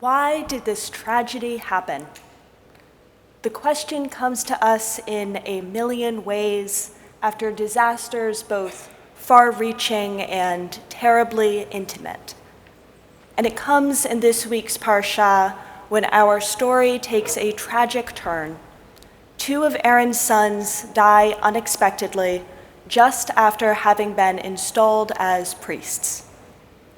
Why did this tragedy happen? The question comes to us in a million ways after disasters both far-reaching and terribly intimate. And it comes in this week's Parsha when our story takes a tragic turn. Two of Aaron's sons die unexpectedly just after having been installed as priests.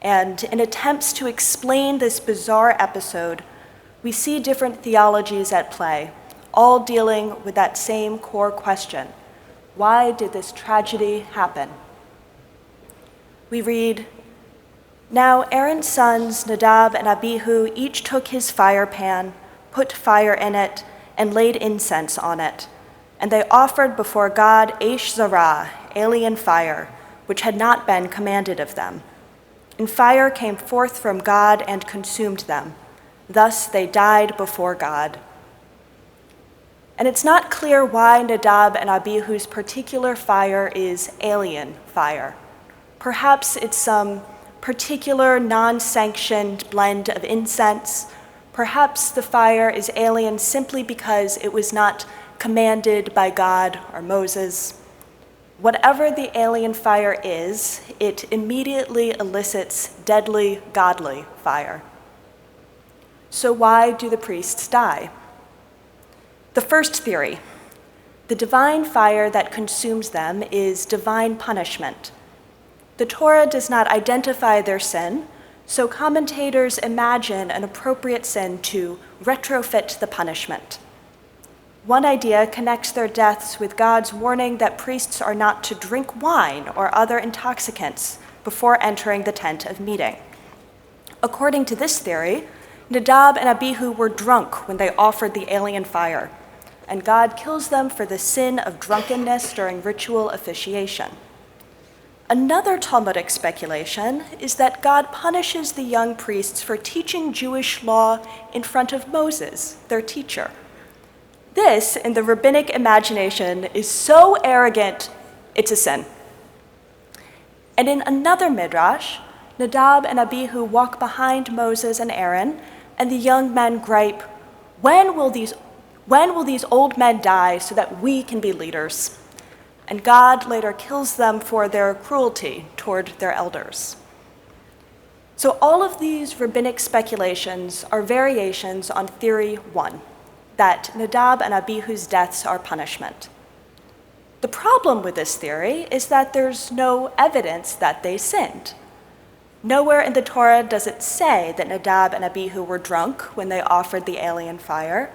And in attempts to explain this bizarre episode, we see different theologies at play, all dealing with that same core question: why did this tragedy happen? We read, "Now Aaron's sons, Nadab and Abihu, each took his fire pan, put fire in it, and laid incense on it. And they offered before God Eish Zarah, alien fire, which had not been commanded of them. And fire came forth from God and consumed them. Thus they died before God." And it's not clear why Nadab and Abihu's particular fire is alien fire. Perhaps it's some particular non-sanctioned blend of incense. Perhaps the fire is alien simply because it was not commanded by God or Moses. Whatever the alien fire is, it immediately elicits deadly, godly fire. So why do the priests die? The first theory: the divine fire that consumes them is divine punishment. The Torah does not identify their sin, so commentators imagine an appropriate sin to retrofit the punishment. One idea connects their deaths with God's warning that priests are not to drink wine or other intoxicants before entering the tent of meeting. According to this theory, Nadab and Abihu were drunk when they offered the alien fire, and God kills them for the sin of drunkenness during ritual officiation. Another Talmudic speculation is that God punishes the young priests for teaching Jewish law in front of Moses, their teacher. This, in the rabbinic imagination, is so arrogant, it's a sin. And in another midrash, Nadab and Abihu walk behind Moses and Aaron, and the young men gripe, when will these old men die so that we can be leaders? And God later kills them for their cruelty toward their elders. So all of these rabbinic speculations are variations on theory one, that Nadab and Abihu's deaths are punishment. The problem with this theory is that there's no evidence that they sinned. Nowhere in the Torah does it say that Nadab and Abihu were drunk when they offered the alien fire.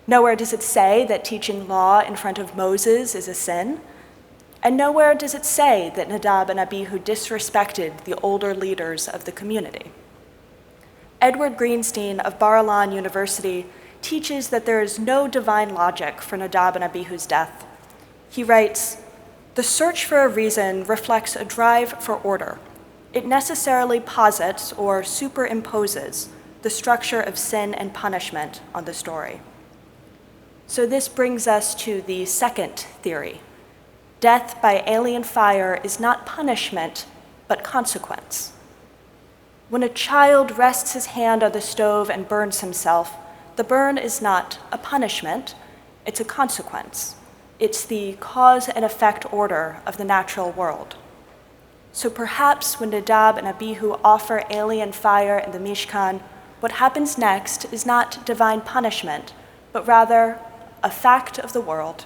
Nowhere does it say that teaching law in front of Moses is a sin. And nowhere does it say that Nadab and Abihu disrespected the older leaders of the community. Edward Greenstein of Bar-Ilan University teaches that there is no divine logic for Nadab and Abihu's death. He writes, "The search for a reason reflects a drive for order. It necessarily posits or superimposes the structure of sin and punishment on the story." So this brings us to the second theory. Death by alien fire is not punishment, but consequence. When a child rests his hand on the stove and burns himself, the burn is not a punishment, it's a consequence. It's the cause and effect order of the natural world. So perhaps when Nadab and Abihu offer alien fire in the Mishkan, what happens next is not divine punishment, but rather a fact of the world.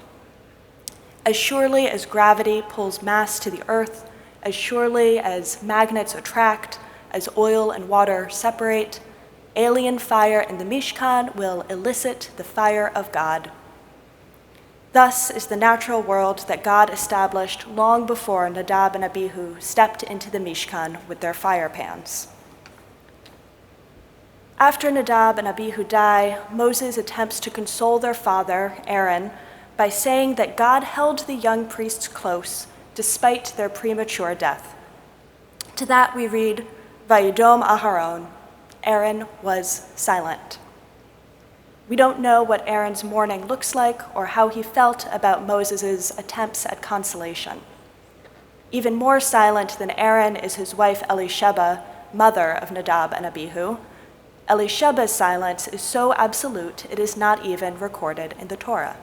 As surely as gravity pulls mass to the earth, as surely as magnets attract, as oil and water separate, alien fire in the Mishkan will elicit the fire of God. Thus is the natural world that God established long before Nadab and Abihu stepped into the Mishkan with their fire pans. After Nadab and Abihu die, Moses attempts to console their father, Aaron, by saying that God held the young priests close despite their premature death. To that we read, "Vayidom Aharon," Aaron was silent. We don't know what Aaron's mourning looks like or how he felt about Moses' attempts at consolation. Even more silent than Aaron is his wife Elisheba, mother of Nadab and Abihu. Elishaba's silence is so absolute it is not even recorded in the Torah.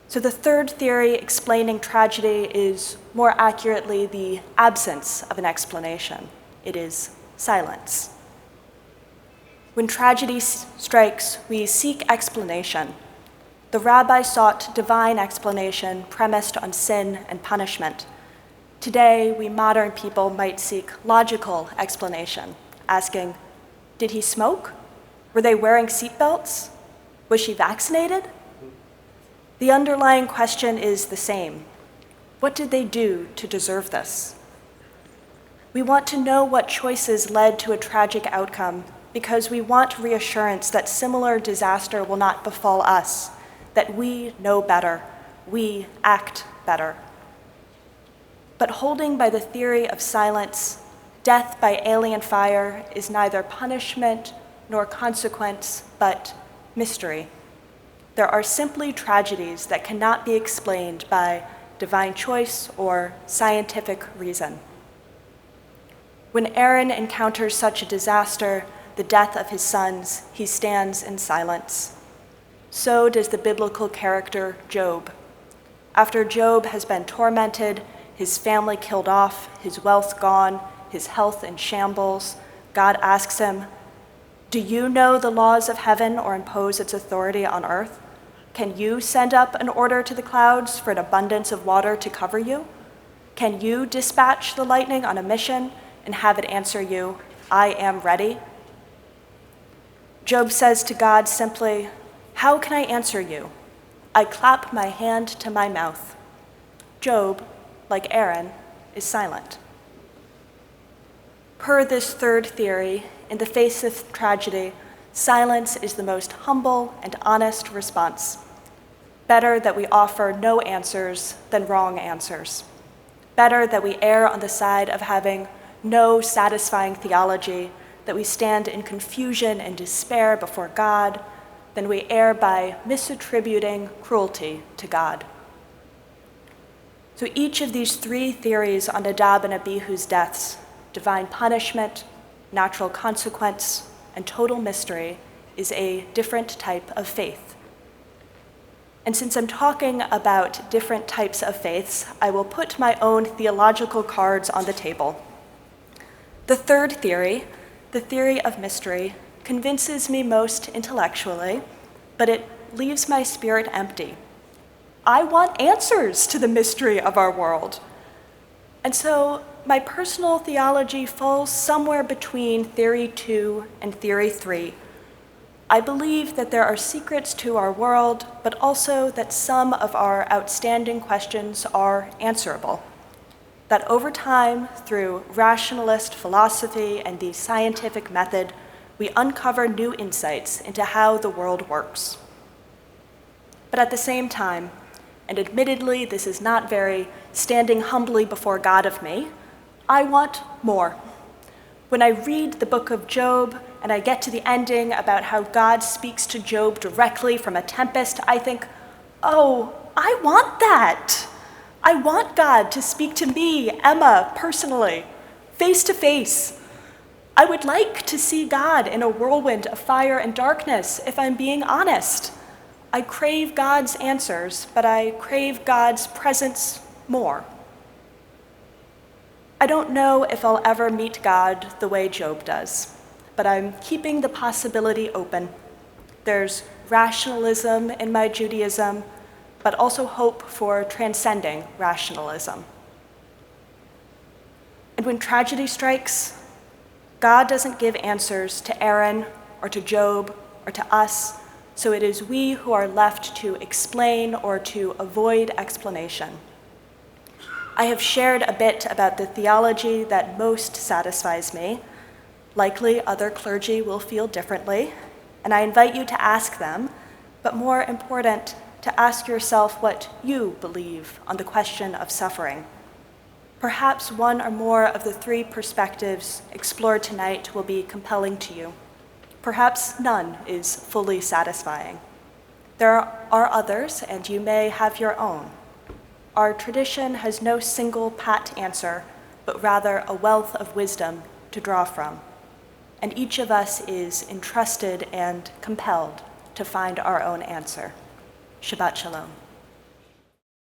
So the third theory explaining tragedy is more accurately the absence of an explanation. It is silence. When tragedy strikes, we seek explanation. The rabbi sought divine explanation premised on sin and punishment. Today, we modern people might seek logical explanation, asking, did he smoke? Were they wearing seatbelts? Was she vaccinated? The underlying question is the same. What did they do to deserve this? We want to know what choices led to a tragic outcome because we want reassurance that similar disaster will not befall us, that we know better, we act better. But holding by the theory of silence, death by alien fire is neither punishment nor consequence, but mystery. There are simply tragedies that cannot be explained by divine choice or scientific reason. When Aaron encounters such a disaster, the death of his sons, he stands in silence. So does the biblical character Job. After Job has been tormented, his family killed off, his wealth gone, his health in shambles, God asks him, do you know the laws of heaven or impose its authority on earth? Can you send up an order to the clouds for an abundance of water to cover you? Can you dispatch the lightning on a mission and have it answer you, I am ready? Job says to God simply, how can I answer you? I clap my hand to my mouth. Job, like Aaron, is silent. Per this third theory, in the face of tragedy, silence is the most humble and honest response. Better that we offer no answers than wrong answers. Better that we err on the side of having no satisfying theology, that we stand in confusion and despair before God, than we err by misattributing cruelty to God. So each of these three theories on Nadab and Abihu's deaths, divine punishment, natural consequence, and total mystery, is a different type of faith. And since I'm talking about different types of faiths, I will put my own theological cards on the table. The third theory, the theory of mystery, convinces me most intellectually, but it leaves my spirit empty. I want answers to the mystery of our world. And so my personal theology falls somewhere between theory 2 and theory 3. I believe that there are secrets to our world, but also that some of our outstanding questions are answerable. That over time, through rationalist philosophy and the scientific method, we uncover new insights into how the world works. But at the same time, and admittedly this is not very standing humbly before God of me, I want more. When I read the book of Job and I get to the ending about how God speaks to Job directly from a tempest, I think, oh, I want that. I want God to speak to me, Emma, personally, face to face. I would like to see God in a whirlwind of fire and darkness, if I'm being honest. I crave God's answers, but I crave God's presence more. I don't know if I'll ever meet God the way Job does, but I'm keeping the possibility open. There's rationalism in my Judaism, but also hope for transcending rationalism. And when tragedy strikes, God doesn't give answers to Aaron or to Job or to us, so it is we who are left to explain or to avoid explanation. I have shared a bit about the theology that most satisfies me. Likely other clergy will feel differently, and I invite you to ask them, but more important, to ask yourself what you believe on the question of suffering. Perhaps one or more of the three perspectives explored tonight will be compelling to you. Perhaps none is fully satisfying. There are others, and you may have your own. Our tradition has no single pat answer, but rather a wealth of wisdom to draw from. and each of us is entrusted and compelled to find our own answer. Shabbat Shalom.